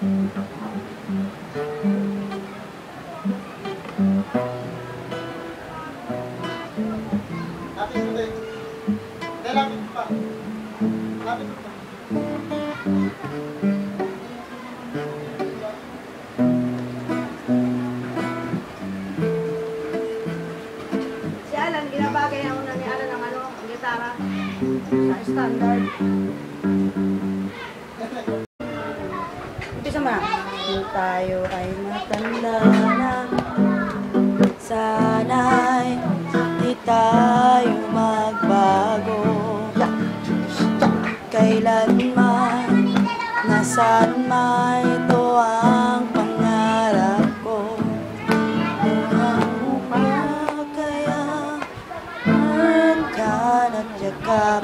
Lapit mo tayo. Hindi, lapit mo pa. Lapit mo pa. Si Alan, ginabagay ako na ni Alan ng ano, ang gitara. Sa standard. Umpisa mo na. Kung tayo ay matanda na, sana'y di tayo magbago. Kailanman, nasaan man ito ang pangarap ko. Kaya maghanap yakap.